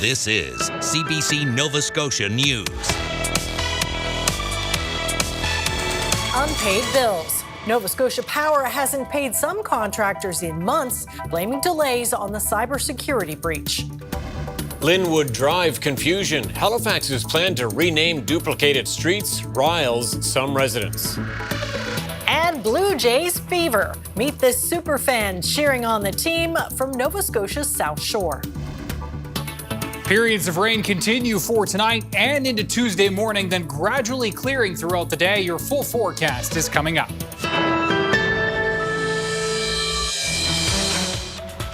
This is CBC Nova Scotia News. Unpaid bills. Nova Scotia Power hasn't paid some contractors in months, blaming delays on the cybersecurity breach. Linwood Drive confusion. Halifax's plan to rename duplicated streets riles some residents. And Blue Jays fever. Meet this superfan cheering on the team from Nova Scotia's South Shore. Periods of rain continue for tonight and into Tuesday morning, then gradually clearing throughout the day. Your full forecast is coming up.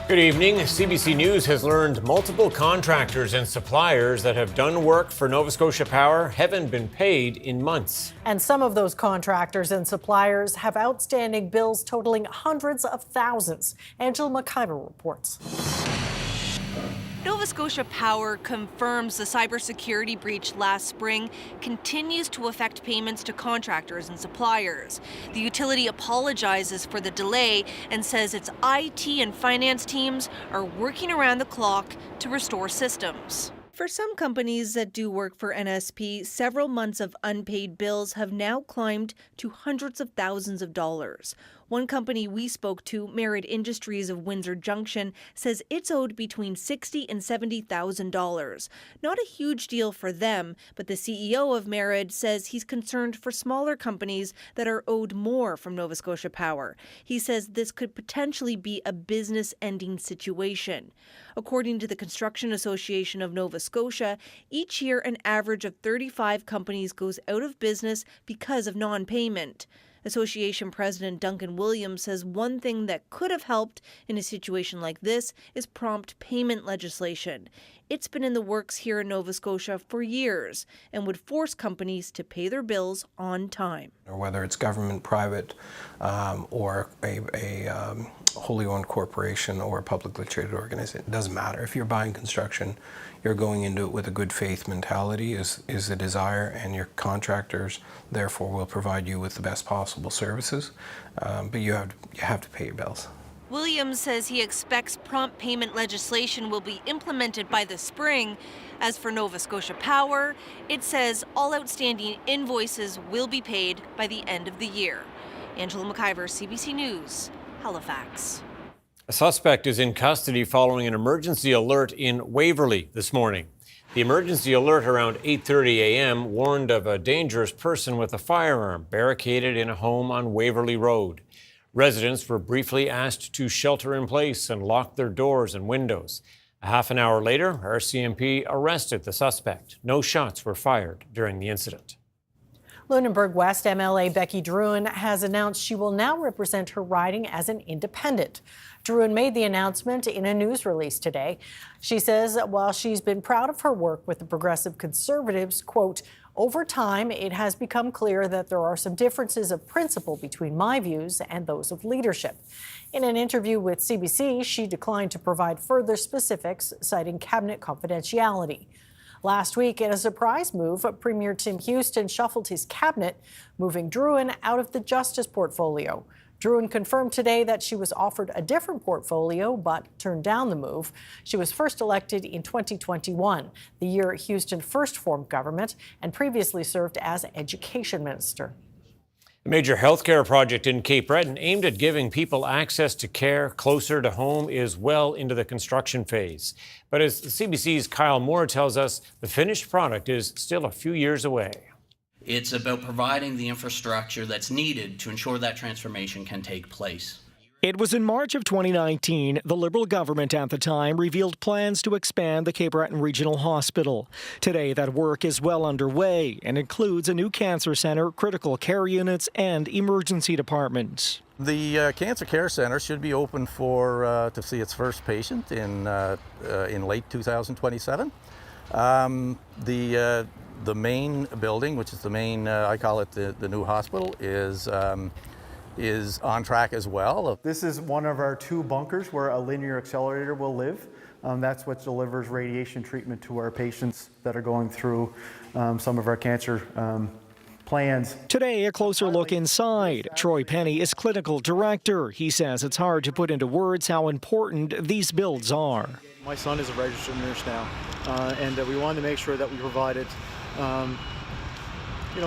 Good evening. CBC News has learned multiple contractors and suppliers that have done work for Nova Scotia Power haven't been paid in months. And some of those contractors and suppliers have outstanding bills totaling hundreds of thousands. Angela McIver reports. Nova Scotia Power confirms the cybersecurity breach last spring continues to affect payments to contractors and suppliers. The utility apologizes for the delay and says its IT and finance teams are working around the clock to restore systems. For some companies that do work for NSP, several months of unpaid bills have now climbed to hundreds of thousands of dollars. One company we spoke to, Merit Industries of Windsor Junction, says it's owed between $60,000 and $70,000. Not a huge deal for them, but the CEO of Merit says he's concerned for smaller companies that are owed more from Nova Scotia Power. He says this could potentially be a business-ending situation. According to the Construction Association of Nova Scotia, each year an average of 35 companies goes out of business because of non-payment. Association President Duncan Williams says one thing that could have helped in a situation like this is prompt payment legislation. It's been in the works here in Nova Scotia for years and would force companies to pay their bills on time. Or whether it's government, private, or a wholly owned corporation or a publicly traded organization, it doesn't matter. If you're buying construction, you're going into it with a good faith mentality is the desire, and your contractors therefore will provide you with the best possible services, but you have to pay your bills. Williams says he expects prompt payment legislation will be implemented by the spring. As for Nova Scotia Power, it says all outstanding invoices will be paid by the end of the year. Angela McIver, CBC News, Halifax. A suspect is in custody following an emergency alert in Waverley this morning. The emergency alert around 8:30 a.m. warned of a dangerous person with a firearm barricaded in a home on Waverley Road. Residents were briefly asked to shelter in place and lock their doors and windows. A half an hour later, RCMP arrested the suspect. No shots were fired during the incident. Lunenburg West MLA Becky Drouin has announced she will now represent her riding as an independent. Drouin made the announcement in a news release today. She says while she's been proud of her work with the Progressive Conservatives, quote, over time, it has become clear that there are some differences of principle between my views and those of leadership. In an interview with CBC, she declined to provide further specifics, citing cabinet confidentiality. Last week, in a surprise move, Premier Tim Houston shuffled his cabinet, moving Drouin out of the Justice portfolio. Drouin confirmed today that she was offered a different portfolio, but turned down the move. She was first elected in 2021, the year Houston first formed government, and previously served as Education Minister. A major healthcare project in Cape Breton aimed at giving people access to care closer to home is well into the construction phase. But as CBC's Kyle Moore tells us, the finished product is still a few years away. It's about providing the infrastructure that's needed to ensure that transformation can take place. It was in March of 2019, the Liberal government at the time revealed plans to expand the Cape Breton Regional Hospital. Today, that work is well underway and includes a new cancer centre, critical care units, and emergency departments. The Cancer Care Centre should be open to see its first patient in late 2027. The main building, which is the main, I call it the new hospital, is on track as well. This is one of our two bunkers where a linear accelerator will live. That's what delivers radiation treatment to our patients that are going through some of our cancer plans. Today, a closer look inside. Troy Penny is clinical director. He says it's hard to put into words how important these builds are. My son is a registered nurse now, and we wanted to make sure that we provided,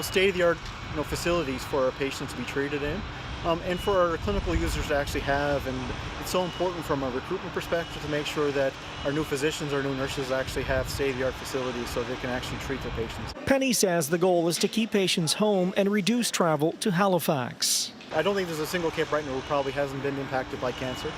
state-of-the-art, facilities for our patients to be treated in, and for our clinical users to actually have. And it's so important from a recruitment perspective to make sure that our new physicians, our new nurses actually have state-of-the-art facilities so they can actually treat their patients. Penny says the goal is to keep patients home and reduce travel to Halifax. I don't think there's a single Cape Bretoner who probably hasn't been impacted by cancer.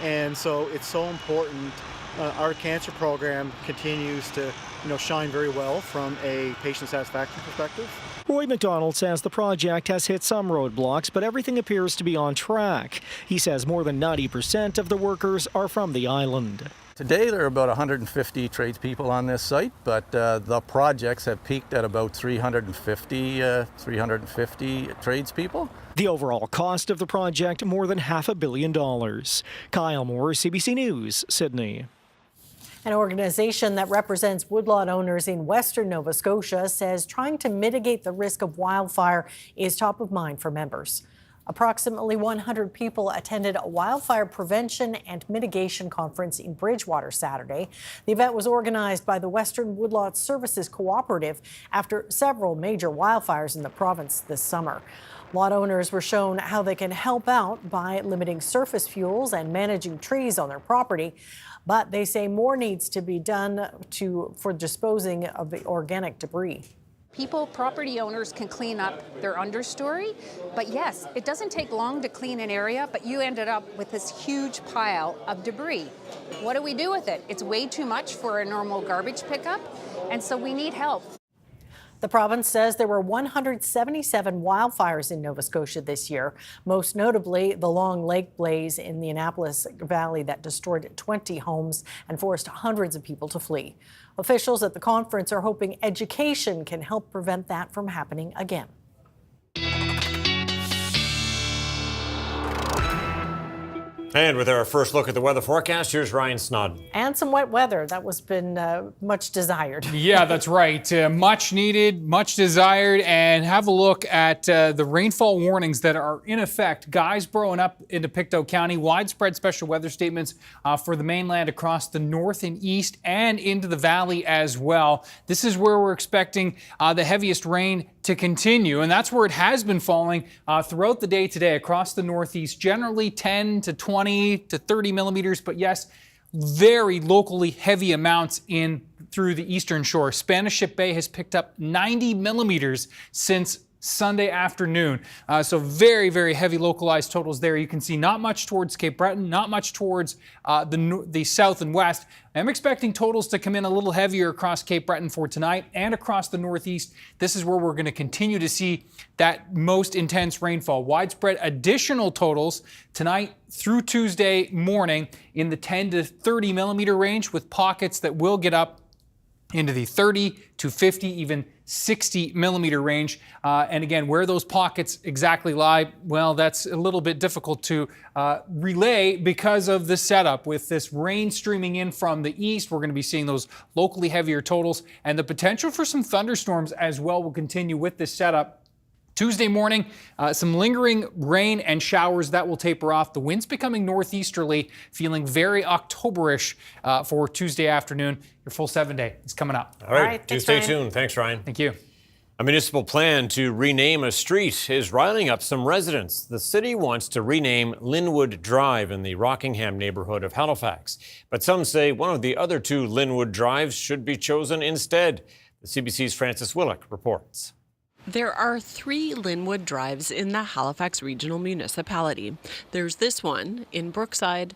And so it's so important. Our cancer program continues to shine very well from a patient satisfaction perspective. Roy McDonald says the project has hit some roadblocks, but everything appears to be on track. He says more than 90% of the workers are from the island. Today there are about 150 tradespeople on this site, but the projects have peaked at about 350 tradespeople. The overall cost of the project, more than $500 million. Kyle Moore, CBC News, Sydney. An organization that represents woodlot owners in Western Nova Scotia says trying to mitigate the risk of wildfire is top of mind for members. Approximately 100 people attended a wildfire prevention and mitigation conference in Bridgewater Saturday. The event was organized by the Western Woodlot Services Cooperative after several major wildfires in the province this summer. Lot owners were shown how they can help out by limiting surface fuels and managing trees on their property. But they say more needs to be done for disposing of the organic debris. Property owners can clean up their understory, but yes, it doesn't take long to clean an area, but you ended up with this huge pile of debris. What do we do with it? It's way too much for a normal garbage pickup, and so we need help. The province says there were 177 wildfires in Nova Scotia this year, most notably the Long Lake blaze in the Annapolis Valley that destroyed 20 homes and forced hundreds of people to flee. Officials at the conference are hoping education can help prevent that from happening again. And with our first look at the weather forecast, here's Ryan Snoddon. And some wet weather. That was been much desired. Yeah, that's right. Much needed, much desired. And have a look at the rainfall warnings that are in effect. Guysborough up into Pictou County. Widespread special weather statements for the mainland across the north and east and into the valley as well. This is where we're expecting the heaviest rain to continue. And that's where it has been falling throughout the day today across the northeast. Generally 10 to 20 to 30 millimeters, but yes, very locally heavy amounts in through the eastern shore. Spanish Ship Bay has picked up 90 millimeters since Sunday afternoon. So very, very heavy localized totals there. You can see not much towards Cape Breton, not much towards the south and west. I'm expecting totals to come in a little heavier across Cape Breton for tonight and across the northeast. This is where we're going to continue to see that most intense rainfall. Widespread additional totals tonight through Tuesday morning in the 10 to 30 millimeter range, with pockets that will get up into the 30 to 50, even 60 millimeter range. And again, where those pockets exactly lie, well, that's a little bit difficult to relay because of the setup. With this rain streaming in from the east, we're going to be seeing those locally heavier totals, and the potential for some thunderstorms as well will continue with this setup. Tuesday morning, some lingering rain and showers that will taper off. The winds becoming northeasterly, feeling very Octoberish for Tuesday afternoon. Your full 7-day is coming up. All right, do stay tuned. Thanks, Ryan. Thank you. A municipal plan to rename a street is riling up some residents. The city wants to rename Linwood Drive in the Rockingham neighborhood of Halifax. But some say one of the other two Linwood Drives should be chosen instead. The CBC's Frances Willock reports. There are 3 Linwood Drives in the Halifax Regional Municipality. There's this one in Brookside,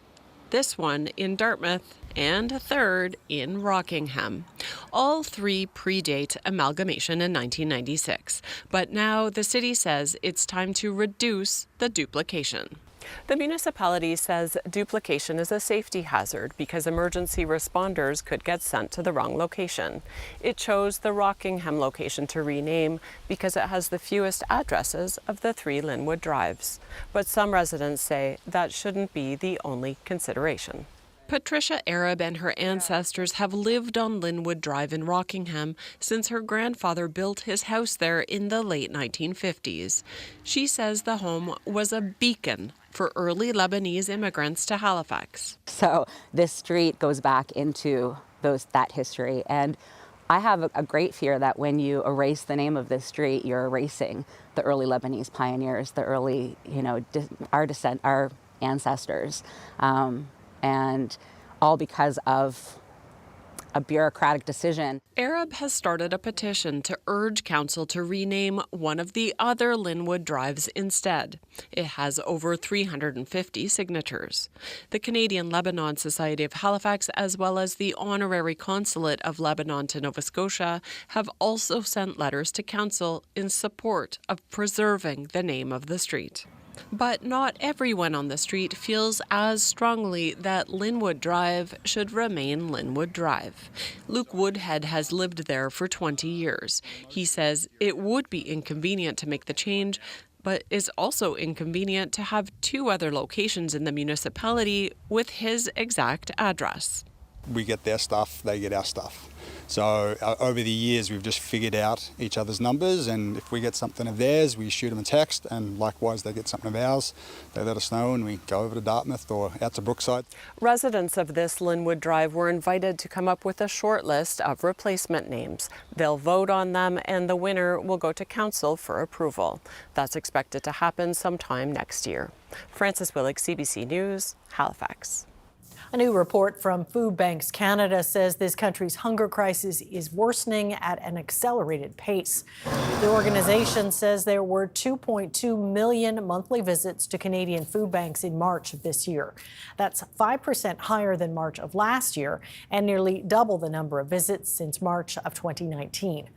this one in Dartmouth, and a third in Rockingham. All 3 predate amalgamation in 1996, but now the city says it's time to reduce the duplication. The municipality says duplication is a safety hazard because emergency responders could get sent to the wrong location. It chose the Rockingham location to rename because it has the fewest addresses of the 3 Linwood Drives. But some residents say that shouldn't be the only consideration. Patricia Arab and her ancestors have lived on Linwood Drive in Rockingham since her grandfather built his house there in the late 1950s. She says the home was a beacon for early Lebanese immigrants to Halifax. So this street goes back into that history, and I have a great fear that when you erase the name of this street, you're erasing the early Lebanese pioneers, the early, our ancestors, and all because of a bureaucratic decision. Arab has started a petition to urge council to rename one of the other Linwood Drives instead. It has over 350 signatures. The Canadian Lebanon Society of Halifax, as well as the Honorary Consulate of Lebanon to Nova Scotia, have also sent letters to council in support of preserving the name of the street. But not everyone on the street feels as strongly that Linwood Drive should remain Linwood Drive. Luke Woodhead has lived there for 20 years. He says it would be inconvenient to make the change, but is also inconvenient to have two other locations in the municipality with his exact address. We get their stuff, they get our stuff. So over the years, we've just figured out each other's numbers, and if we get something of theirs, we shoot them a text, and likewise they get something of ours. They let us know, and we go over to Dartmouth or out to Brookside. Residents of this Linwood Drive were invited to come up with a short list of replacement names. They'll vote on them, and the winner will go to council for approval. That's expected to happen sometime next year. Frances Willig, CBC News, Halifax. A new report from Food Banks Canada says this country's hunger crisis is worsening at an accelerated pace. The organization says there were 2.2 million monthly visits to Canadian food banks in March of this year. That's 5% higher than March of last year and nearly double the number of visits since March of 2019.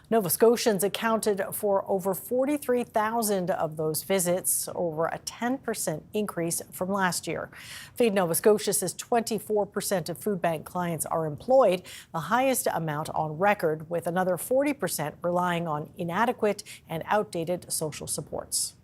Nova Scotians accounted for over 43,000 of those visits, over a 10% increase from last year. Feed Nova Scotia says 24% of food bank clients are employed, the highest amount on record, with another 40% relying on inadequate and outdated social supports.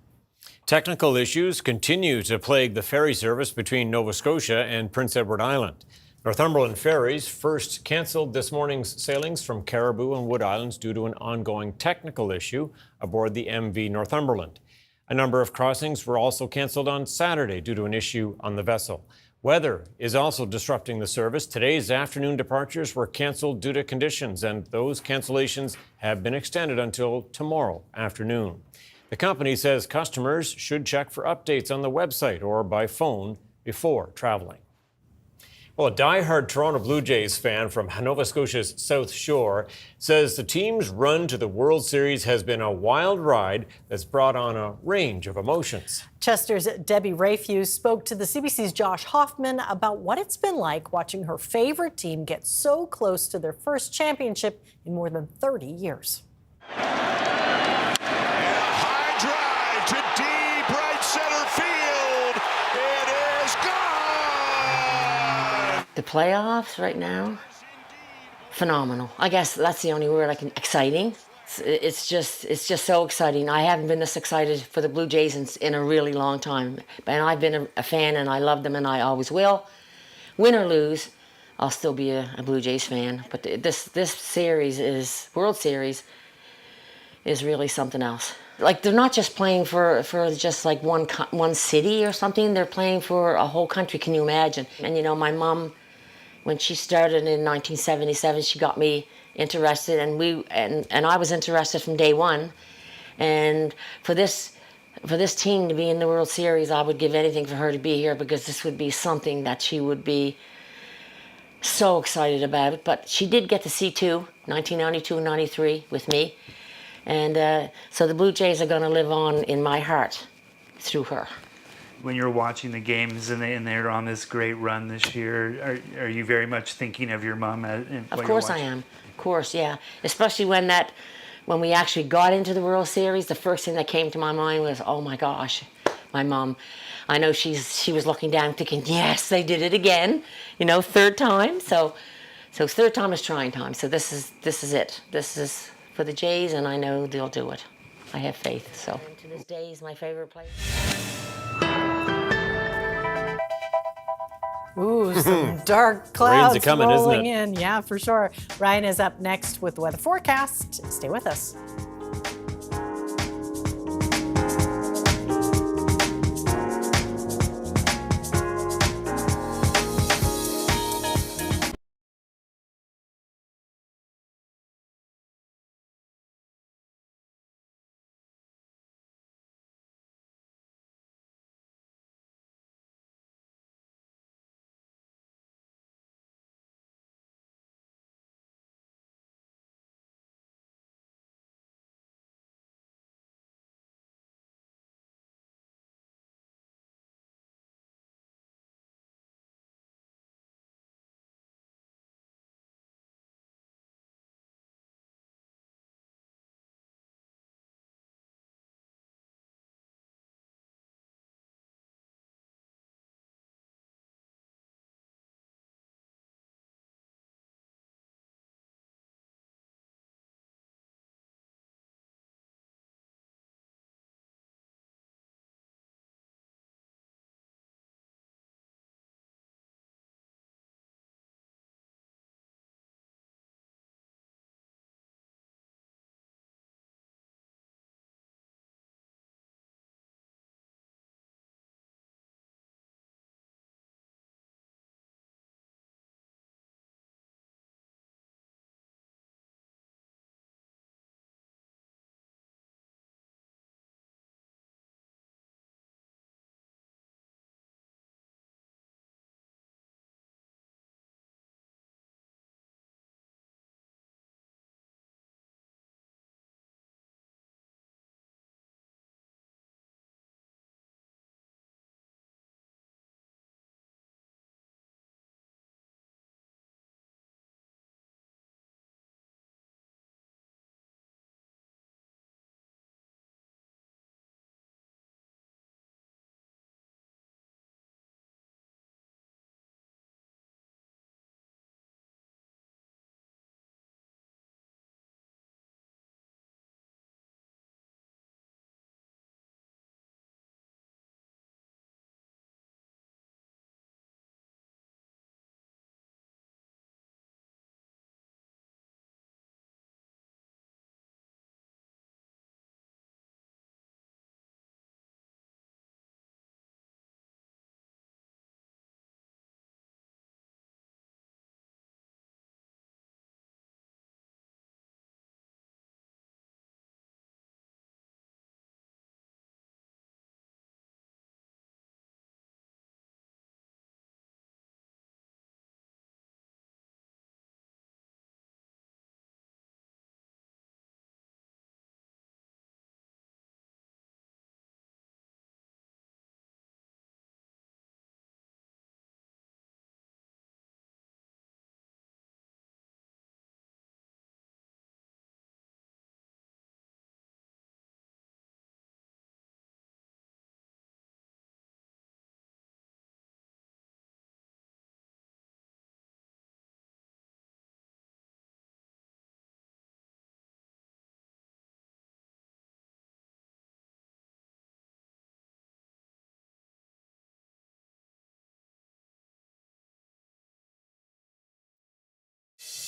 Technical issues continue to plague the ferry service between Nova Scotia and Prince Edward Island. Northumberland Ferries first canceled this morning's sailings from Caribou and Wood Islands due to an ongoing technical issue aboard the MV Northumberland. A number of crossings were also canceled on Saturday due to an issue on the vessel. Weather is also disrupting the service. Today's afternoon departures were canceled due to conditions, and those cancellations have been extended until tomorrow afternoon. The company says customers should check for updates on the website or by phone before traveling. Well, a die-hard Toronto Blue Jays fan from Nova Scotia's South Shore says the team's run to the World Series has been a wild ride that's brought on a range of emotions. Chester's Debbie Rayfuse spoke to the CBC's Josh Hoffman about what it's been like watching her favorite team get so close to their first championship in more than 30 years. And a high drive to deep right center field. It is gone. The playoffs right now, phenomenal. I guess that's the only word I can. Exciting. It's just so exciting. I haven't been this excited for the Blue Jays in a really long time. And I've been a fan, and I love them, and I always will. Win or lose, I'll still be a Blue Jays fan. But this series World Series is really something else. Like, they're not just playing for just like one city or something. They're playing for a whole country. Can you imagine? And my mom, when she started in 1977, she got me interested, and I was interested from day one. And for this team to be in the World Series, I would give anything for her to be here, because this would be something that she would be so excited about it. But she did get to see 1992 and 93 with me. And so the Blue Jays are going to live on in my heart through her. When you're watching the games and they're on this great run this year, are you very much thinking of your mom? Of course I am. Of course, yeah. Especially when we actually got into the World Series, the first thing that came to my mind was, oh my gosh, my mom. I know she was looking down thinking, yes, they did it again. Third time. So third time is trying time. So this is it. This is for the Jays, and I know they'll do it. I have faith. So to this day is my favorite place. Ooh, some dark clouds Rain's coming, rolling isn't in. Yeah, for sure. Ryan is up next with the weather forecast. Stay with us.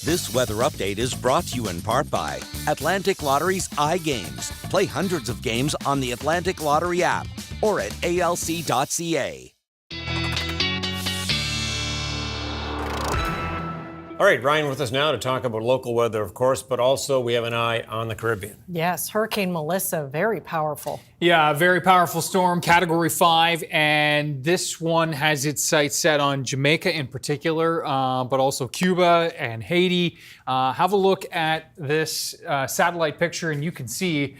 This weather update is brought to you in part by Atlantic Lottery's iGames. Play hundreds of games on the Atlantic Lottery app or at alc.ca. All right, Ryan with us now to talk about local weather, of course, but also we have an eye on the Caribbean. Yes, Hurricane Melissa, very powerful. Yeah, very powerful storm, Category 5, and this one has its sights set on Jamaica in particular, but also Cuba and Haiti. Have a look at this satellite picture, and you can see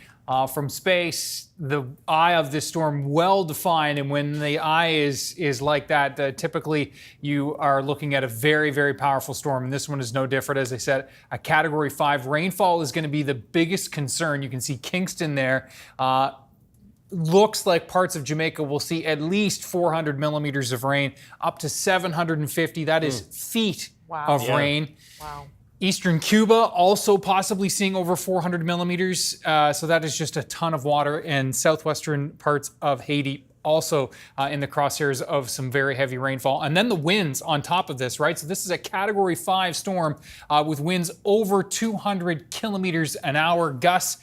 from space the eye of this storm well defined, and when the eye is like that, typically you are looking at a very, very powerful storm, and this one is no different. As I said, a Category 5. Rainfall is going to be the biggest concern. You can see Kingston there. Looks like parts of Jamaica will see at least 400 millimeters of rain, up to 750. That is feet of rain. Wow. Eastern Cuba also possibly seeing over 400 millimeters. So that is just a ton of water. And southwestern parts of Haiti also in the crosshairs of some very heavy rainfall. And then the winds on top of this, right? So this is a Category 5 storm with winds over 200 kilometers an hour. Gusts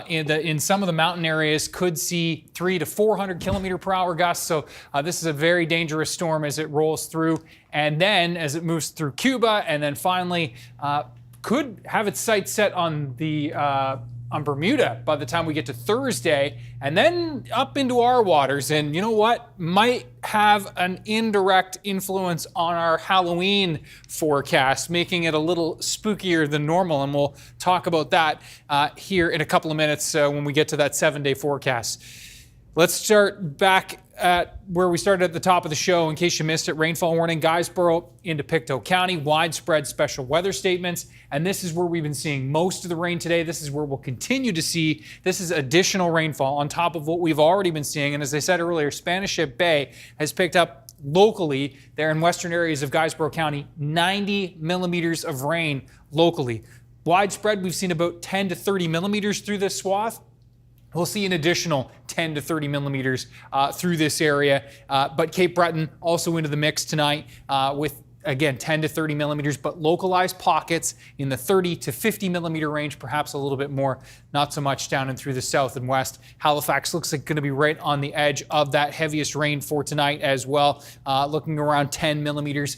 in some of the mountain areas could see 300 to 400 kilometer per hour gusts. So this is a very dangerous storm as it rolls through. And then as it moves through Cuba, and then finally could have its sights set on on Bermuda by the time we get to Thursday, and then up into our waters. And you know what? Might have an indirect influence on our Halloween forecast, making it a little spookier than normal. And we'll talk about that here in a couple of minutes when we get to that 7-day forecast. Let's start back at where we started at the top of the show. In case you missed it, rainfall warning, Guysborough into Pictou County, widespread special weather statements. And this is where we've been seeing most of the rain today. This is where we'll continue to see. This is additional rainfall on top of what we've already been seeing. And as I said earlier, Spanish Ship Bay has picked up locally there in western areas of Guysborough County, 90 millimeters of rain locally. Widespread, we've seen about 10 to 30 millimeters through this swath. We'll see an additional 10 to 30 millimeters through this area. But Cape Breton also into the mix tonight with, again, 10 to 30 millimeters, but localized pockets in the 30 to 50 millimeter range, perhaps a little bit more, not so much down and through the south and west. Halifax looks like going to be right on the edge of that heaviest rain for tonight as well, looking around 10 millimeters.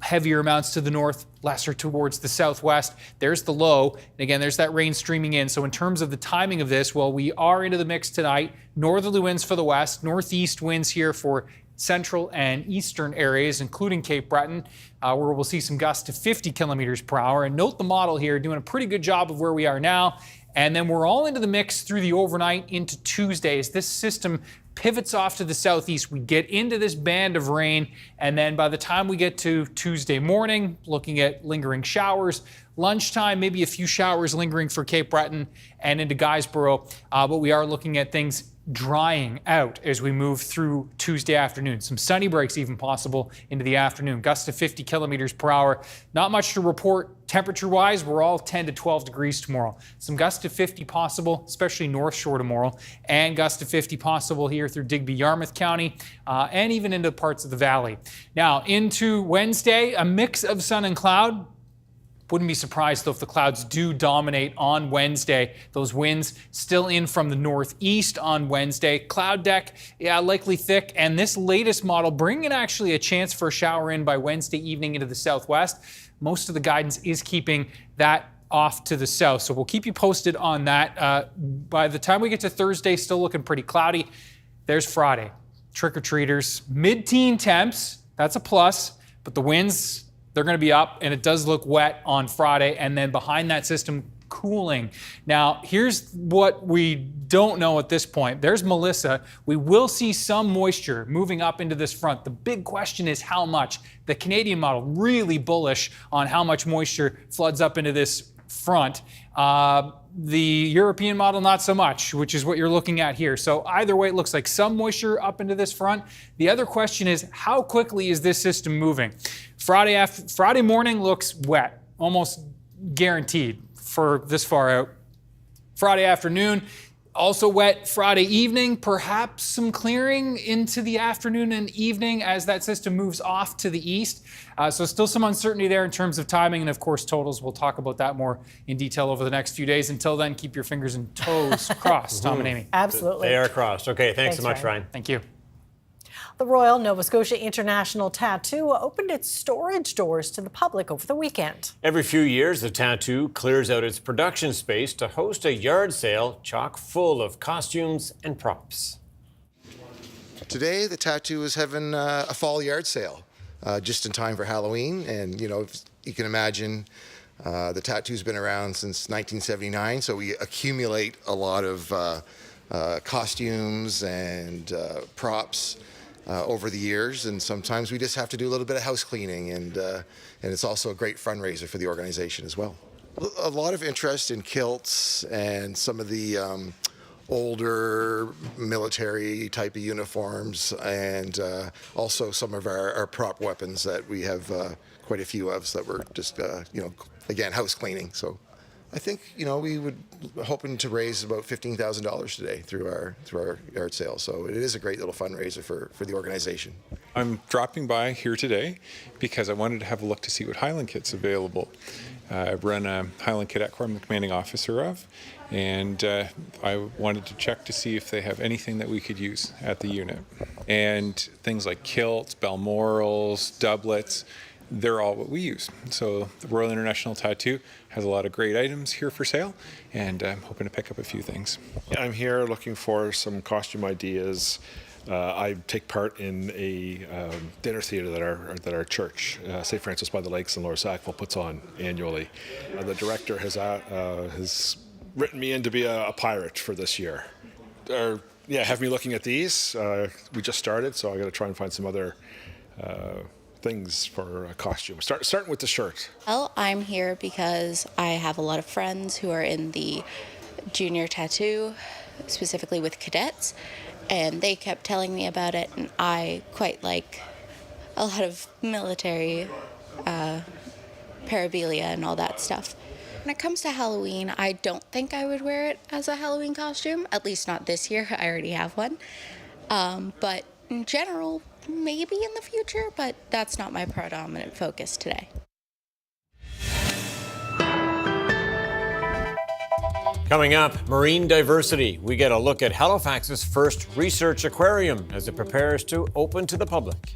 Heavier amounts to the north, lesser towards the southwest. There's the low. And again, there's that rain streaming in. So in terms of the timing of this, well, we are into the mix tonight. Northerly winds for the west, northeast winds here for central and eastern areas, including Cape Breton, where we'll see some gusts to 50 kilometers per hour. And note the model here, doing a pretty good job of where we are now. And then we're all into the mix through the overnight into Tuesday as this system pivots off to the southeast. We get into this band of rain, and then by the time we get to Tuesday morning, looking at lingering showers, lunchtime, maybe a few showers lingering for Cape Breton and into Guysborough, but we are looking at things drying out as we move through Tuesday afternoon. Some sunny breaks even possible into the afternoon. Gusts to 50 kilometers per hour. Not much to report temperature-wise. We're all 10 to 12 degrees tomorrow. Some gusts to 50 possible, especially North Shore tomorrow, and gusts to 50 possible here through Digby, Yarmouth County, and even into parts of the valley. Now, into Wednesday, a mix of sun and cloud. Wouldn't be surprised, though, if the clouds do dominate on Wednesday. Those winds still in from the northeast on Wednesday. Cloud deck, yeah, likely thick. And this latest model bringing actually a chance for a shower in by Wednesday evening into the southwest. Most of the guidance is keeping that off to the south. So we'll keep you posted on that. By the time we get to Thursday, still looking pretty cloudy. There's Friday. Trick-or-treaters, mid-teen temps. That's a plus. But the winds, they're going to be up, and it does look wet on Friday. And then behind that system, cooling. Now, here's what we don't know at this point. There's Melissa. We will see some moisture moving up into this front. The big question is how much. The Canadian model, really bullish on how much moisture floods up into this front. The European model, not so much, which is what you're looking at here. So either way, it looks like some moisture up into this front. The other question is, how quickly is this system moving? Friday morning looks wet, almost guaranteed for this far out. Friday afternoon, also wet. Friday evening, perhaps some clearing into the afternoon and evening as that system moves off to the east. So still some uncertainty there in terms of timing and, of course, totals. We'll talk about that more in detail over the next few days. Until then, keep your fingers and toes crossed, Tom and Amy. Absolutely. They are crossed. Okay, thanks so much, Ryan. Thank you. The Royal Nova Scotia International Tattoo opened its storage doors to the public over the weekend. Every few years, the Tattoo clears out its production space to host a yard sale chock full of costumes and props. Today, the Tattoo is having a fall yard sale just in time for Halloween. And, you know, you can imagine the Tattoo's been around since 1979, so we accumulate a lot of costumes and props over the years, and sometimes we just have to do a little bit of house cleaning, and it's also a great fundraiser for the organization as well. A lot of interest in kilts and some of the older military type of uniforms, and also some of our prop weapons that we have quite a few of that we're just, again, house cleaning. So I think, you know, we would hoping to raise about $15,000 today through our yard sale. So it is a great little fundraiser for the organization. I'm dropping by here today because I wanted to have a look to see what Highland kit's available. I run a Highland Kit aquarium, I'm the commanding officer of, and I wanted to check to see if they have anything that we could use at the unit. And things like kilts, balmorals, doublets, they're all what we use. So the Royal International Tattoo has a lot of great items here for sale, and I'm hoping to pick up a few things. I'm here looking for some costume ideas. I take part in a dinner theater that our church, St. Francis by the Lakes in Lower Sackville, puts on annually. The director has written me in to be a pirate for this year. Have me looking at these. We just started, so I got to try and find some other things for a costume. Starting with the shirt. Well, I'm here because I have a lot of friends who are in the junior tattoo, specifically with cadets, and they kept telling me about it, and I quite like a lot of military paraphernalia and all that stuff. When it comes to Halloween, I don't think I would wear it as a Halloween costume, at least not this year. I already have one. But in general, maybe in the future, but that's not my predominant focus today. Coming up, marine diversity. We get a look at Halifax's first research aquarium as it prepares to open to the public.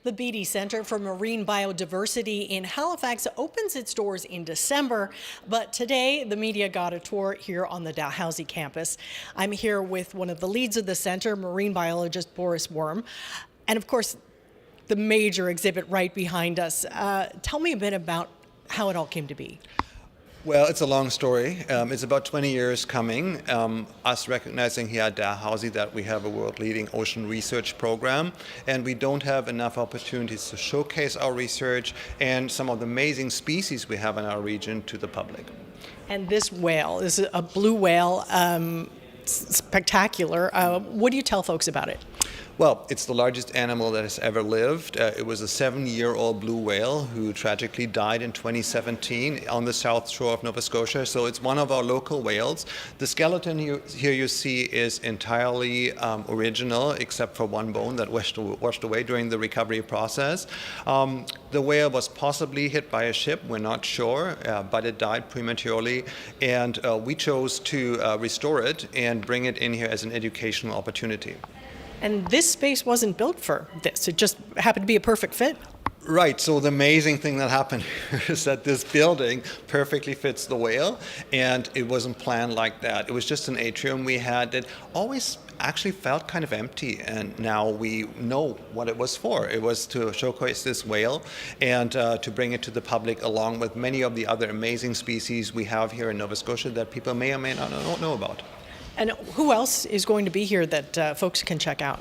The Beatty Center for Marine Biodiversity in Halifax opens its doors in December, but today the media got a tour here on the Dalhousie campus. I'm here with one of the leads of the center, marine biologist Boris Worm, and of course, the major exhibit right behind us. Tell me a bit about how it all came to be. Well, it's a long story. It's about 20 years coming. Us recognizing here at Dalhousie that we have a world-leading ocean research program, and we don't have enough opportunities to showcase our research and some of the amazing species we have in our region to the public. And this whale is a blue whale, spectacular. What do you tell folks about it? Well, it's the largest animal that has ever lived. It was a 7-year-old blue whale who tragically died in 2017 on the south shore of Nova Scotia. So it's one of our local whales. The skeleton here you see is entirely original, except for one bone that washed away during the recovery process. The whale was possibly hit by a ship. We're not sure, but it died prematurely. And we chose to restore it and bring it in here as an educational opportunity. And this space wasn't built for this. It just happened to be a perfect fit. Right. So the amazing thing that happened is that this building perfectly fits the whale, and it wasn't planned like that. It was just an atrium we had that always actually felt kind of empty, and now we know what it was for. It was to showcase this whale and to bring it to the public along with many of the other amazing species we have here in Nova Scotia that people may or may not know about. And who else is going to be here that folks can check out?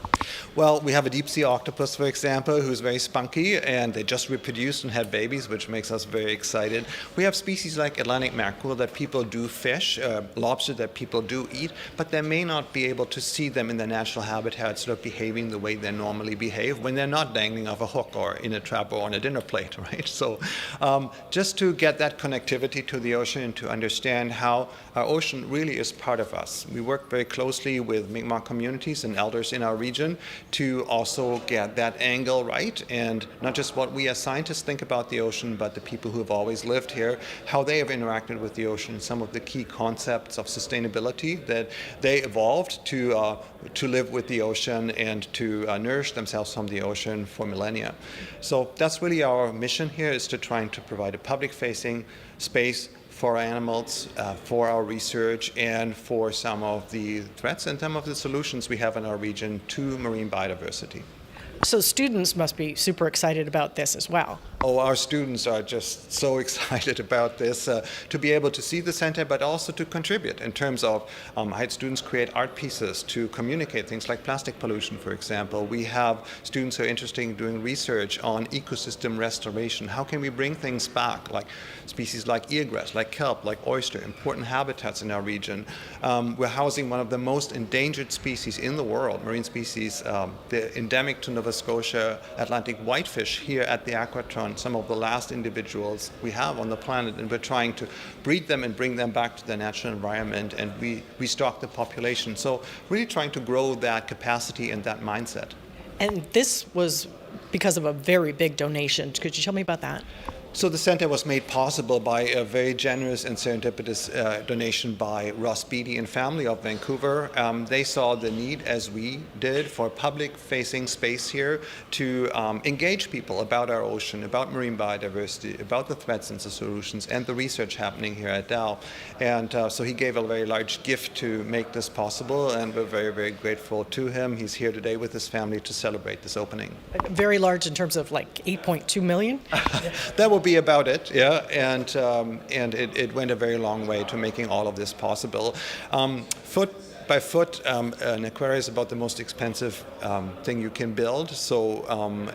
Well, we have a deep sea octopus, for example, who's very spunky, and they just reproduced and had babies, which makes us very excited. We have species like Atlantic mackerel that people do fish, lobster that people do eat, but they may not be able to see them in their natural habitat, sort of behaving the way they normally behave when they're not dangling off a hook or in a trap or on a dinner plate, right? So just to get that connectivity to the ocean and to understand how our ocean really is part of us. We work very closely with Mi'kmaq communities and elders in our region to also get that angle right, and not just what we as scientists think about the ocean, but the people who have always lived here, how they have interacted with the ocean, some of the key concepts of sustainability that they evolved to live with the ocean and to nourish themselves from the ocean for millennia. So that's really our mission here, is to try and to provide a public-facing space for our animals, for our research, and for some of the threats and some of the solutions we have in our region to marine biodiversity. So students must be super excited about this as well. Oh, our students are just so excited about this, to be able to see the center, but also to contribute in terms of I had students create art pieces to communicate things like plastic pollution, for example. We have students who are interested in doing research on ecosystem restoration. How can we bring things back, like species like eelgrass, like kelp, like oyster, important habitats in our region. We're housing one of the most endangered species in the world, marine species, the endemic to Nova Scotia Atlantic whitefish here at the aquatron, some of the last individuals we have on the planet, and we're trying to breed them and bring them back to their natural environment and restock the population. So really trying to grow that capacity and that mindset. And this was because of a very big donation. Could you tell me about that? So the center was made possible by a very generous and serendipitous donation by Ross Beatty and family of Vancouver. They saw the need, as we did, for public-facing space here to engage people about our ocean, about marine biodiversity, about the threats and the solutions, and the research happening here at Dal. And so he gave a very large gift to make this possible, and we're very, very grateful to him. He's here today with his family to celebrate this opening. Very large in terms of like 8.2 million? That will be about it, yeah, and it went a very long way to making all of this possible. Foot by foot, an aquarium is about the most expensive thing you can build, so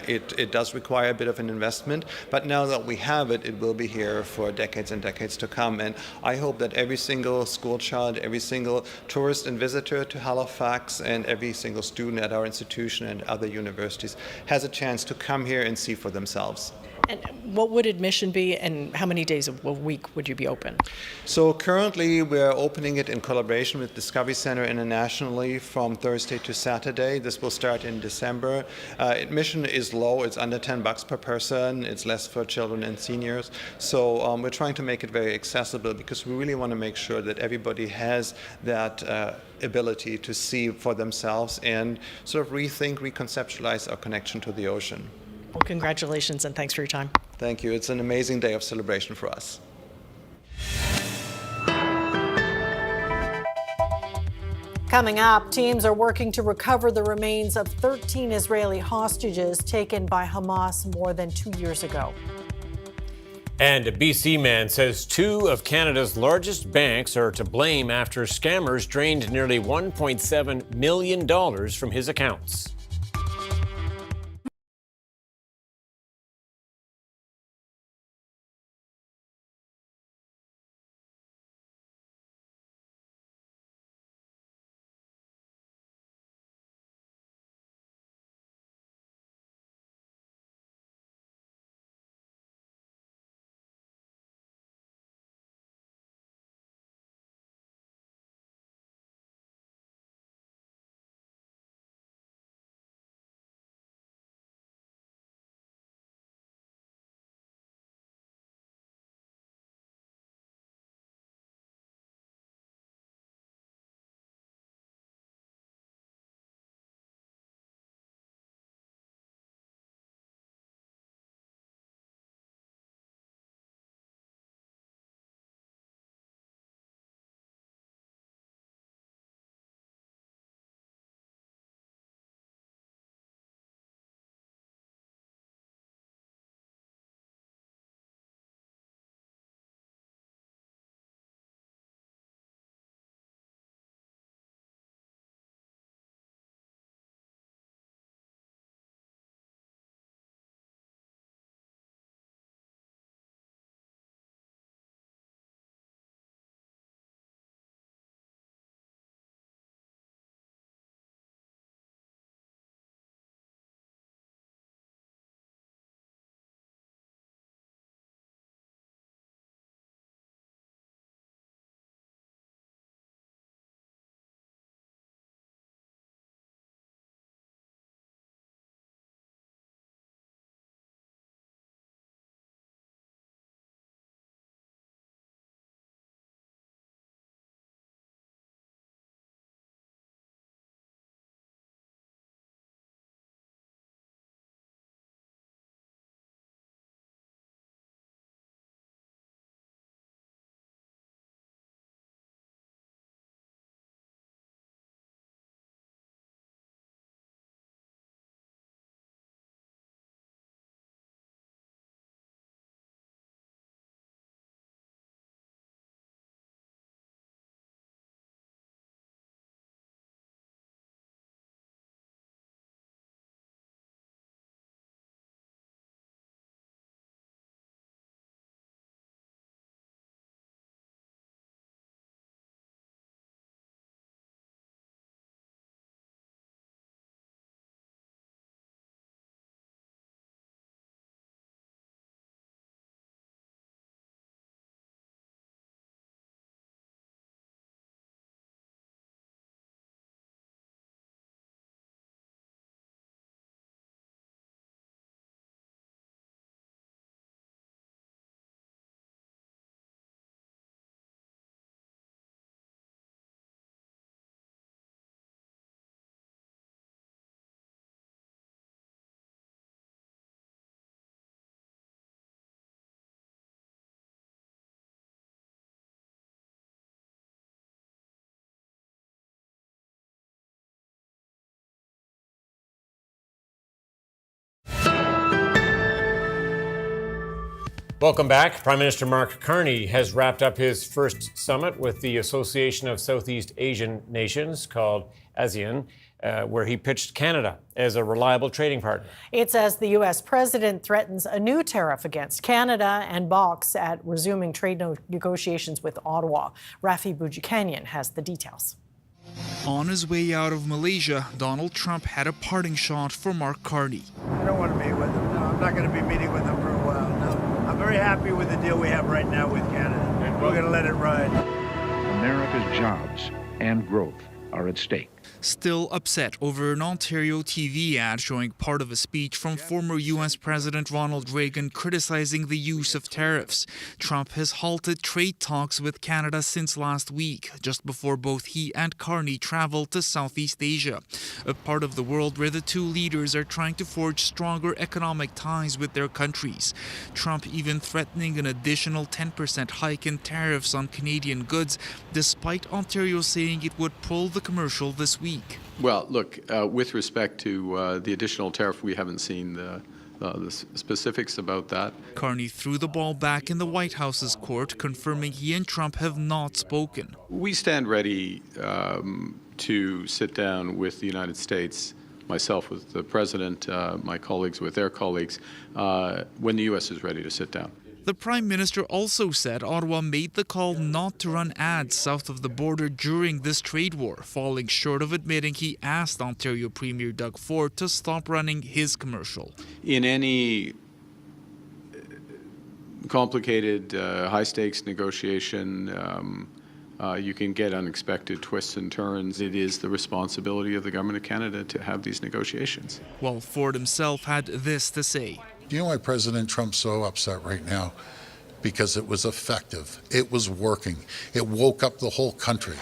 it does require a bit of an investment, but now that we have it, it will be here for decades and decades to come, and I hope that every single school child, every single tourist and visitor to Halifax, and every single student at our institution and other universities has a chance to come here and see for themselves. And what would admission be, and how many days a week would you be open? So currently we're opening it in collaboration with Discovery Center internationally from Thursday to Saturday. This will start in December. Admission is low. It's under $10 per person. It's less for children and seniors. So we're trying to make it very accessible because we really want to make sure that everybody has that ability to see for themselves and sort of rethink, reconceptualize our connection to the ocean. Well, congratulations and thanks for your time. Thank you. It's an amazing day of celebration for us. Coming up, teams are working to recover the remains of 13 Israeli hostages taken by Hamas more than 2 years ago. And a BC man says 2 of Canada's largest banks are to blame after scammers drained nearly $1.7 million from his accounts. Welcome back. Prime Minister Mark Carney has wrapped up his first summit with the Association of Southeast Asian Nations, called ASEAN, where he pitched Canada as a reliable trading partner. It's as the U.S. president threatens a new tariff against Canada and balks at resuming trade negotiations with Ottawa. Rafi Boudjikanian has the details. On his way out of Malaysia, Donald Trump had a parting shot for Mark Carney. I don't want to meet with him. No, I'm not going to be meeting with him for a while. No. I'm very happy with the deal we have right now with Canada. We're going to let it ride. America's jobs and growth are at stake. still upset over an Ontario TV ad showing part of a speech from former U.S. President Ronald Reagan criticizing the use of tariffs. Trump has halted trade talks with Canada since last week, just before both he and Carney traveled to Southeast Asia, a part of the world where the two leaders are trying to forge stronger economic ties with their countries. Trump even threatening an additional 10% hike in tariffs on Canadian goods, despite Ontario saying it would pull the commercial this week. Well, look, with respect to the additional tariff, we haven't seen the specifics about that. Carney threw the ball back in the White House's court, confirming he and Trump have not spoken. We stand ready to sit down with the United States, myself with the President, my colleagues with their colleagues, when the U.S. is ready to sit down. The Prime Minister also said Ottawa made the call not to run ads south of the border during this trade war, falling short of admitting he asked Ontario Premier Doug Ford to stop running his commercial. In any complicated, high-stakes negotiation, you can get unexpected twists and turns. It is the responsibility of the Government of Canada to have these negotiations. While Ford himself had this to say. Do you know why President Trump's so upset right now? Because it was effective. It was working. It woke up the whole country.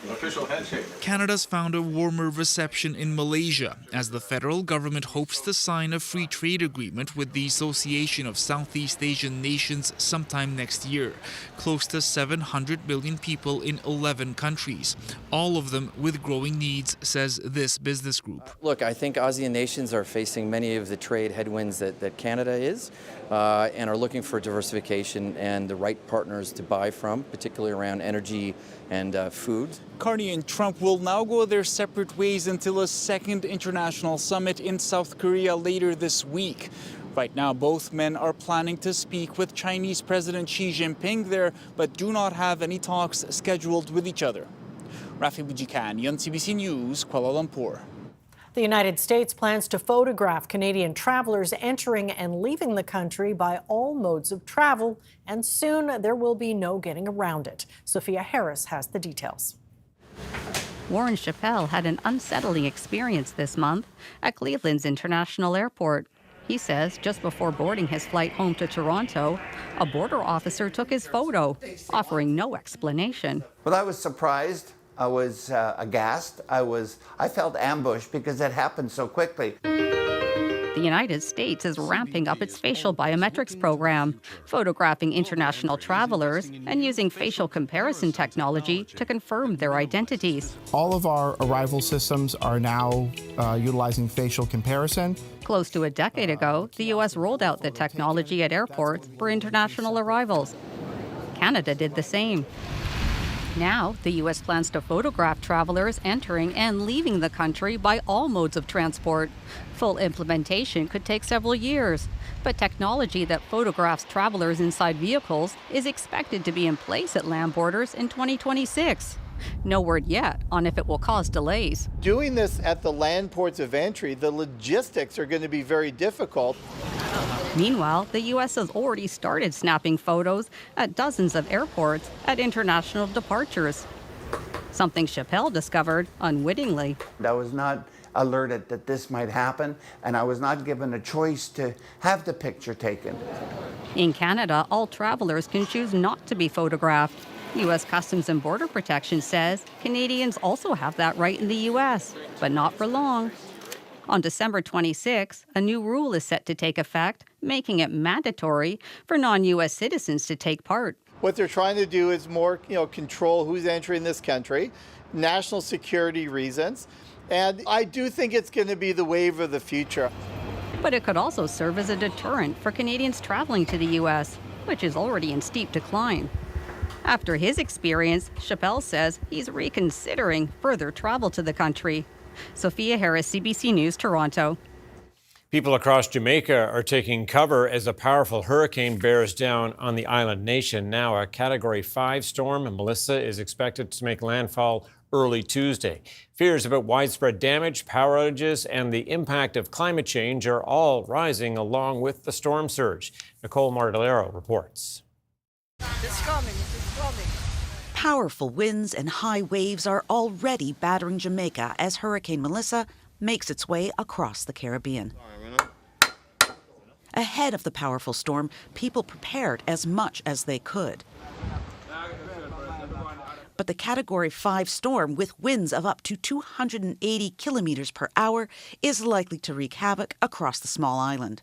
Official handshake. Canada's found a warmer reception in Malaysia as the federal government hopes to sign a free trade agreement with the Association of Southeast Asian Nations sometime next year. Close to 700 million people in 11 countries, all of them with growing needs, says this business group. Look, I think ASEAN nations are facing many of the trade headwinds that Canada is, and are looking for diversification and the right partners to buy from, particularly around energy and food. Carney and Trump will now go their separate ways until a second international summit in South Korea later this week. Right now, both men are planning to speak with Chinese President Xi Jinping there, but do not have any talks scheduled with each other. Rafi Bujikani, CBC News, Kuala Lumpur. The United States plans to photograph Canadian travelers entering and leaving the country by all modes of travel, and soon there will be no getting around it. Sophia Harris has the details. Warren Chappelle had an unsettling experience this month at Cleveland's International Airport. He says just before boarding his flight home to Toronto, a border officer took his photo, offering no explanation. Well, I was surprised. I was aghast. I felt ambushed because it happened so quickly. The United States is ramping up its facial biometrics program, photographing international travelers and using facial comparison technology to confirm their identities. All of our arrival systems are now utilizing facial comparison. Close to a decade ago, the U.S. rolled out the technology at airports for international arrivals. Canada did the same. Now, the U.S. plans to photograph travelers entering and leaving the country by all modes of transport. Full implementation could take several years, but technology that photographs travelers inside vehicles is expected to be in place at land borders in 2026. No word yet on if it will cause delays. Doing this at the land ports of entry, the logistics are going to be very difficult. Meanwhile, the U.S. has already started snapping photos at dozens of airports at international departures, something Chappelle discovered unwittingly. I was not alerted that this might happen, and I was not given a choice to have the picture taken. In Canada, all travelers can choose not to be photographed. U.S. Customs and Border Protection says Canadians also have that right in the U.S., but not for long. On December 26, a new rule is set to take effect, making it mandatory for non-U.S. citizens to take part. What they're trying to do is more, control who's entering this country, national security reasons, and I do think it's going to be the wave of the future. But it could also serve as a deterrent for Canadians traveling to the U.S., which is already in steep decline. After his experience, Chappelle says he's reconsidering further travel to the country. Sophia Harris, CBC News, Toronto. People across Jamaica are taking cover as a powerful hurricane bears down on the island nation. Now a Category 5 storm, Melissa, is expected to make landfall early Tuesday. Fears about widespread damage, power outages, and the impact of climate change are all rising along with the storm surge. Nicole Martellero reports. It's coming. Powerful winds and high waves are already battering Jamaica as Hurricane Melissa makes its way across the Caribbean. Ahead of the powerful storm, people prepared as much as they could. But the Category 5 storm, with winds of up to 280 kilometers per hour, is likely to wreak havoc across the small island.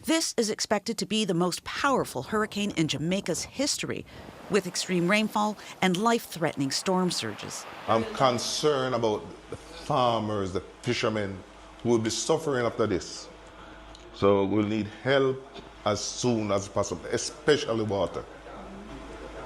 This is expected to be the most powerful hurricane in Jamaica's history, with extreme rainfall and life-threatening storm surges. I'm concerned about the farmers, the fishermen who will be suffering after this. So we'll need help as soon as possible, especially water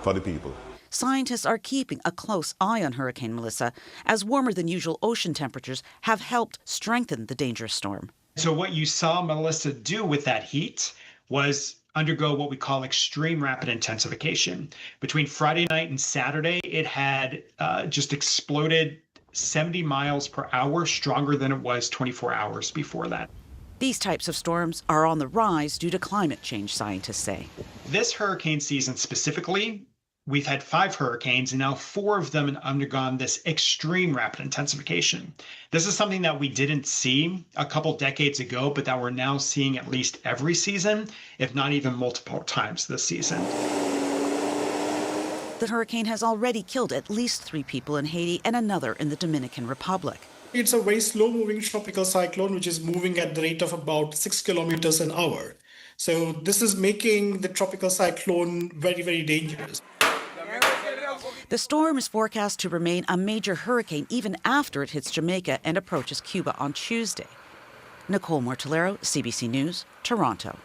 for the people. Scientists are keeping a close eye on Hurricane Melissa, as warmer than usual ocean temperatures have helped strengthen the dangerous storm. So what you saw Melissa do with that heat was undergo what we call extreme rapid intensification. Between Friday night and Saturday, it had just exploded 70 miles per hour, stronger than it was 24 hours before that. These types of storms are on the rise due to climate change, scientists say. This hurricane season specifically, we've had 5 hurricanes, and now 4 of them have undergone this extreme rapid intensification. This is something that we didn't see a couple decades ago, but that we're now seeing at least every season, if not even multiple times this season. The hurricane has already killed at least 3 people in Haiti and another in the Dominican Republic. It's a very slow-moving tropical cyclone, which is moving at the rate of about 6 kilometers an hour. So this is making the tropical cyclone very, very dangerous. The storm is forecast to remain a major hurricane even after it hits Jamaica and approaches Cuba on Tuesday. Nicole Mortellero, CBC News, Toronto.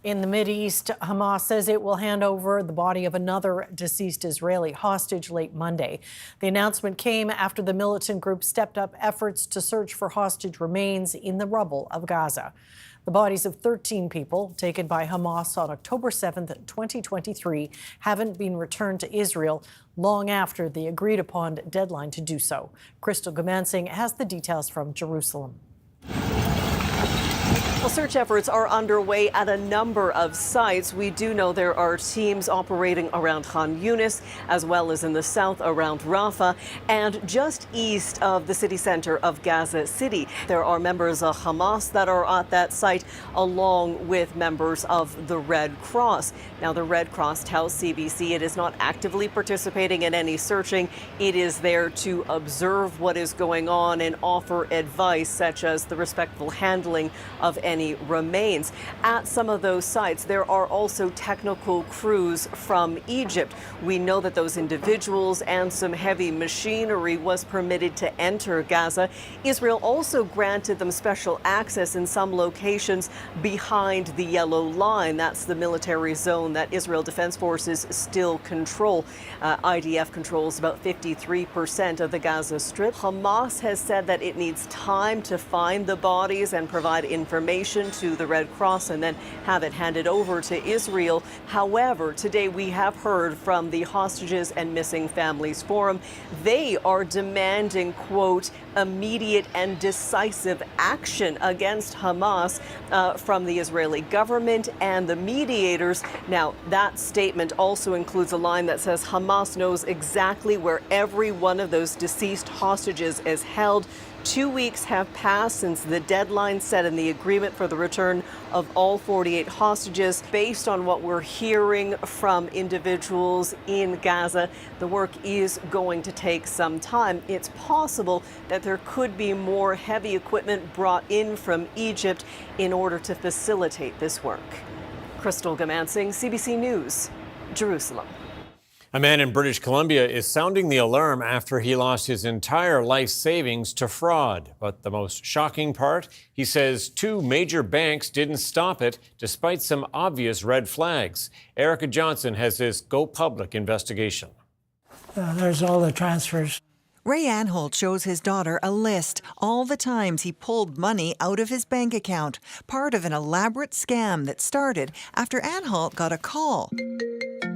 In the Mideast, Hamas says it will hand over the body of another deceased Israeli hostage late Monday. The announcement came after the militant group stepped up efforts to search for hostage remains in the rubble of Gaza. The bodies of 13 people taken by Hamas on October 7th, 2023, haven't been returned to Israel long after the agreed-upon deadline to do so. Crystal Gamansing has the details from Jerusalem. Well, search efforts are underway at a number of sites. We do know there are teams operating around Khan Yunis, as well as in the south around Rafah, and just east of the city center of Gaza City. There are members of Hamas that are at that site, along with members of the Red Cross. Now, the Red Cross tells CBC it is not actively participating in any searching. It is there to observe what is going on and offer advice, such as the respectful handling of any remains. At some of those sites, there are also technical crews from Egypt. We know that those individuals and some heavy machinery was permitted to enter Gaza. Israel also granted them special access in some locations behind the yellow line. That's the military zone that Israel Defense Forces still control. IDF controls about 53% of the Gaza Strip. Hamas has said that it needs time to find the bodies and provide information to the Red Cross and then have it handed over to Israel. However, today we have heard from the Hostages and Missing Families Forum. They are demanding, quote, immediate and decisive action against Hamas from the Israeli government and the mediators. Now, that statement also includes a line that says Hamas knows exactly where every one of those deceased hostages is held. 2 weeks have passed since the deadline set in the agreement for the return of all 48 hostages. Based on what we're hearing from individuals in Gaza, the work is going to take some time. It's possible that there could be more heavy equipment brought in from Egypt in order to facilitate this work. Crystal Gamansing, CBC News, Jerusalem. A man in British Columbia is sounding the alarm after he lost his entire life savings to fraud. But the most shocking part, he says 2 major banks didn't stop it despite some obvious red flags. Erica Johnson has this Go Public investigation. There's all the transfers. Ray Anholt shows his daughter a list, all the times he pulled money out of his bank account, part of an elaborate scam that started after Anholt got a call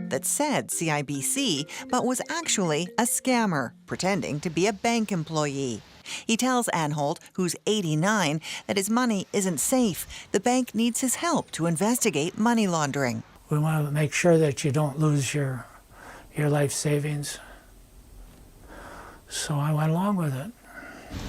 that said CIBC, but was actually a scammer, pretending to be a bank employee. He tells Anholt, who's 89, that his money isn't safe. The bank needs his help to investigate money laundering. We want to make sure that you don't lose your life savings. So I went along with it.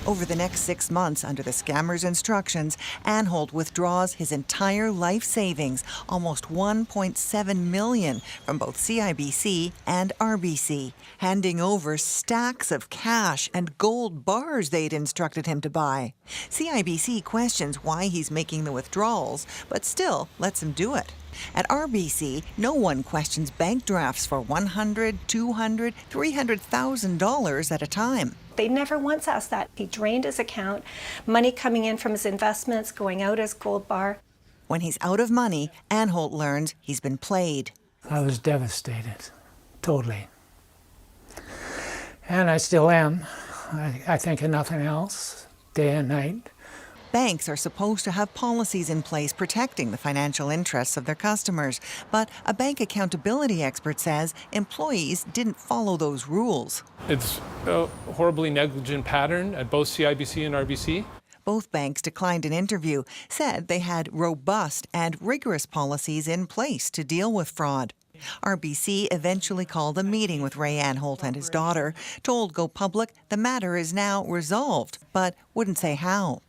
Over the next 6 months, under the scammer's instructions, Anholt withdraws his entire life savings, almost $1.7 million, from both CIBC and RBC, handing over stacks of cash and gold bars they'd instructed him to buy. CIBC questions why he's making the withdrawals, but still lets him do it. At RBC, no one questions bank drafts for $100,000, $200,000, $300,000 at a time. They never once asked that. He drained his account, money coming in from his investments, going out as gold bar. When he's out of money, Anholt learns he's been played. I was devastated, totally. And I still am. I think of nothing else, day and night. Banks are supposed to have policies in place protecting the financial interests of their customers, but a bank accountability expert says employees didn't follow those rules. It's a horribly negligent pattern at both CIBC and RBC. Both banks declined an interview, said they had robust and rigorous policies in place to deal with fraud. RBC eventually called a meeting with Ray Anholt and his daughter, told Go Public the matter is now resolved, but wouldn't say how.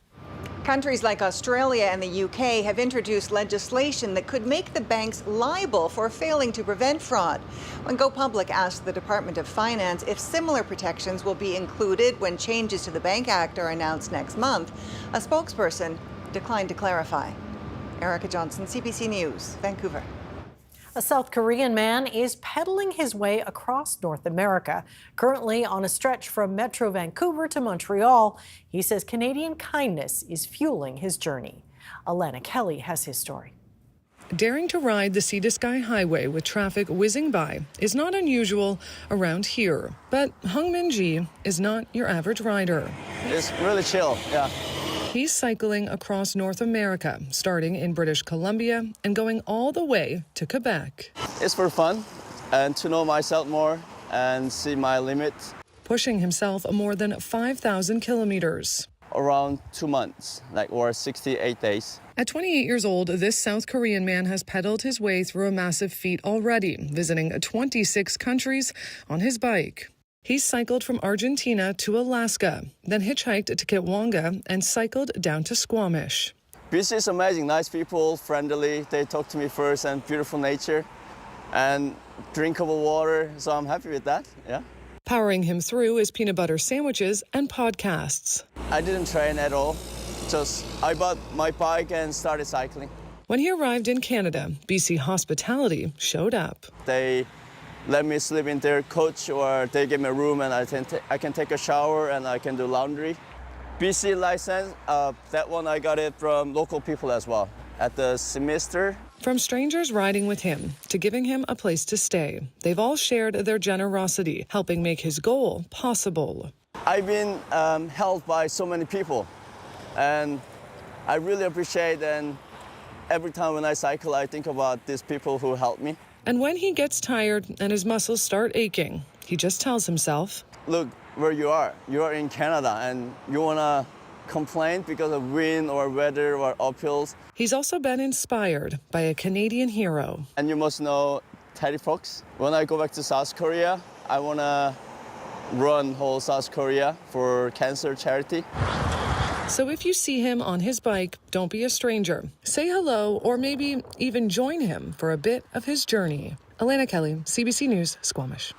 Countries like Australia and the UK have introduced legislation that could make the banks liable for failing to prevent fraud. When Go Public asked the Department of Finance if similar protections will be included when changes to the Bank Act are announced next month, a spokesperson declined to clarify. Erica Johnson, CBC News, Vancouver. A South Korean man is pedaling his way across North America, currently on a stretch from Metro Vancouver to Montreal. He says Canadian kindness is fueling his journey. Alana Kelly has his story. Daring to ride the sea-to-sky highway with traffic whizzing by is not unusual around here. But Hung Min Ji is not your average rider. It's really chill, yeah. He's cycling across North America, starting in British Columbia and going all the way to Quebec. It's for fun and to know myself more and see my limits. Pushing himself more than 5,000 kilometers. Around 2 months, or 68 days. At 28 years old, this South Korean man has pedaled his way through a massive feat already, visiting 26 countries on his bike. He's cycled from Argentina to Alaska, then hitchhiked to Kitwanga and cycled down to Squamish. BC is amazing, nice people, friendly. They talk to me first, and beautiful nature and drinkable water, so I'm happy with that, yeah. Powering him through is peanut butter sandwiches and podcasts. I didn't train at all, just I bought my bike and started cycling. When he arrived in Canada, BC Hospitality showed up. They let me sleep in their coach, or they give me a room and I can take a shower and I can do laundry. BC license, that one I got it from local people as well at the semester. From strangers riding with him to giving him a place to stay, they've all shared their generosity, helping make his goal possible. I've been helped by so many people, and I really appreciate, and every time when I cycle, I think about these people who helped me. And when he gets tired and his muscles start aching, he just tells himself, look where you are. You are in Canada and you want to complain because of wind or weather or uphills. He's also been inspired by a Canadian hero. And you must know Teddy Fox. When I go back to South Korea, I want to run whole South Korea for cancer charity. So if you see him on his bike, don't be a stranger. Say hello, or maybe even join him for a bit of his journey. Alana Kelly, CBC News, Squamish.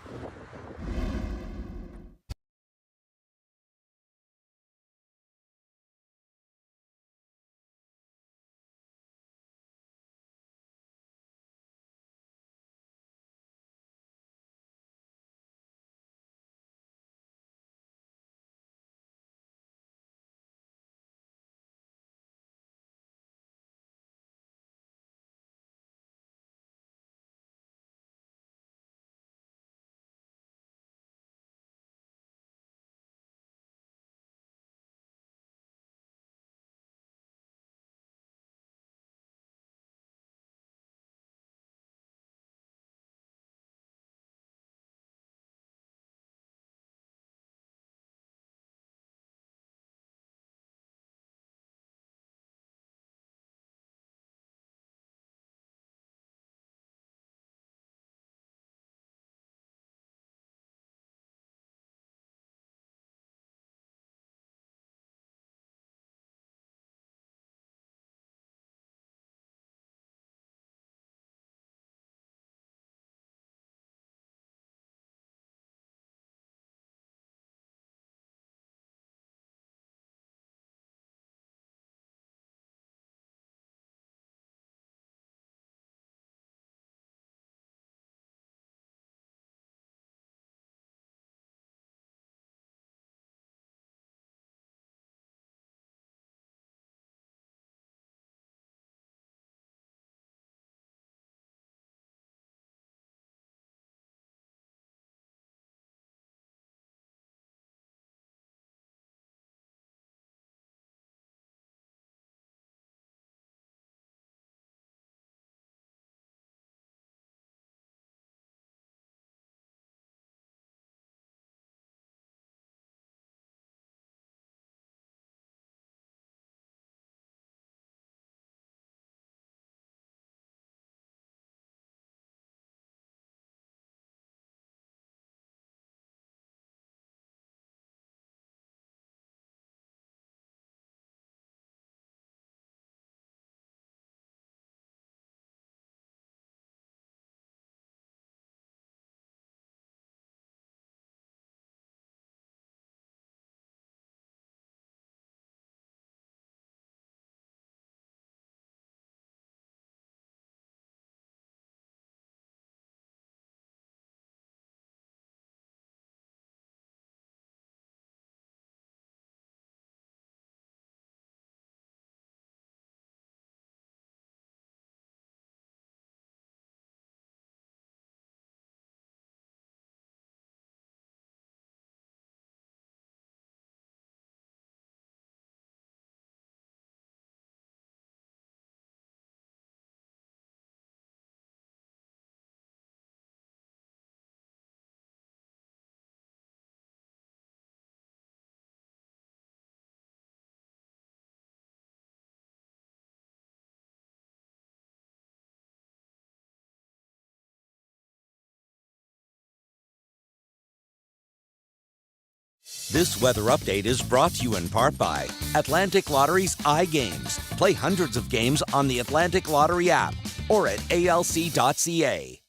This weather update is brought to you in part by Atlantic Lottery's iGames. Play hundreds of games on the Atlantic Lottery app or at alc.ca.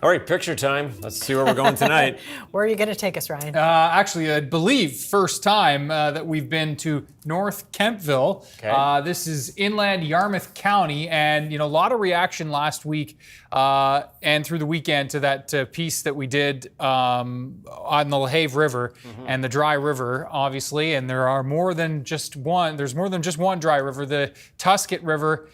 All right, picture time. Let's see where we're going tonight. Where are you going to take us, Ryan? Actually, I believe first time that we've been to North Kemptville. Okay. This is inland Yarmouth County, and a lot of reaction last week and through the weekend to that piece that we did on the LaHave River and the Dry River, obviously. And there are more than just one. There's more than just one dry river. The Tusket River.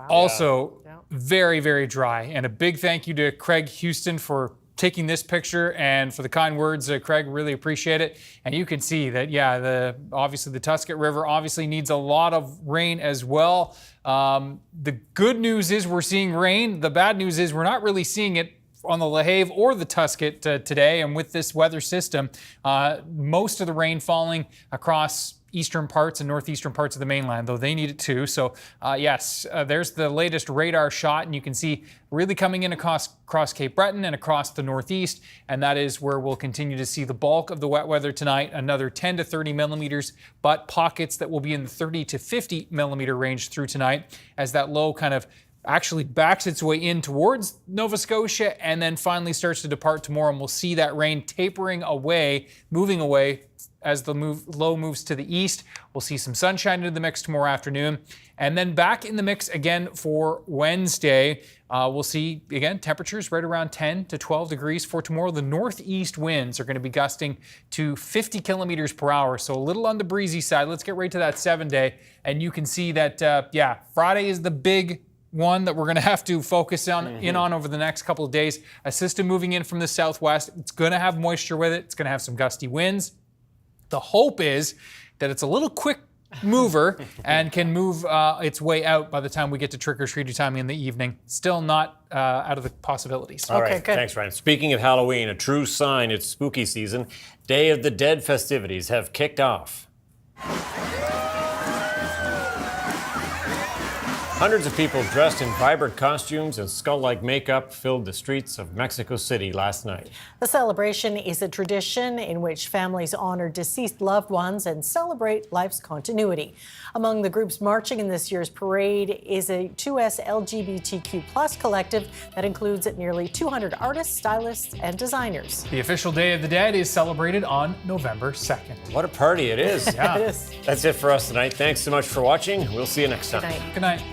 Also very, very dry. And a big thank you to Craig Houston for taking this picture and for the kind words. Craig, really appreciate it. And you can see that, obviously the Tusket River obviously needs a lot of rain as well. The good news is we're seeing rain. The bad news is we're not really seeing it on the LaHave or the Tusket today. And with this weather system, most of the rain falling across eastern parts and northeastern parts of the mainland, though they need it too. So yes, there's the latest radar shot, and you can see really coming in across Cape Breton and across the northeast, and that is where we'll continue to see the bulk of the wet weather tonight, another 10 to 30 millimeters, but pockets that will be in the 30 to 50 millimeter range through tonight as that low kind of actually backs its way in towards Nova Scotia and then finally starts to depart tomorrow, and we'll see that rain tapering away, moving away as the low moves to the east. We'll see some sunshine into the mix tomorrow afternoon. And then back in the mix again for Wednesday. We'll see, again, temperatures right around 10 to 12 degrees for tomorrow. The northeast winds are going to be gusting to 50 kilometers per hour, so a little on the breezy side. Let's get right to that 7-day. And you can see that, Friday is the big one that we're going to have to focus in on over the next couple of days. A system moving in from the southwest. It's going to have moisture with it. It's going to have some gusty winds. The hope is that it's a little quick mover and can move its way out by the time we get to trick-or-treating time in the evening. Still not out of the possibilities. All right, thanks, Ryan. Speaking of Halloween, a true sign it's spooky season. Day of the Dead festivities have kicked off. Hundreds of people dressed in vibrant costumes and skull-like makeup filled the streets of Mexico City last night. The celebration is a tradition in which families honor deceased loved ones and celebrate life's continuity. Among the groups marching in this year's parade is a 2S LGBTQ+ collective that includes nearly 200 artists, stylists, and designers. The official Day of the Dead is celebrated on November 2nd. What a party it is. It is. That's it for us tonight. Thanks so much for watching. We'll see you next time. Good night. Good night.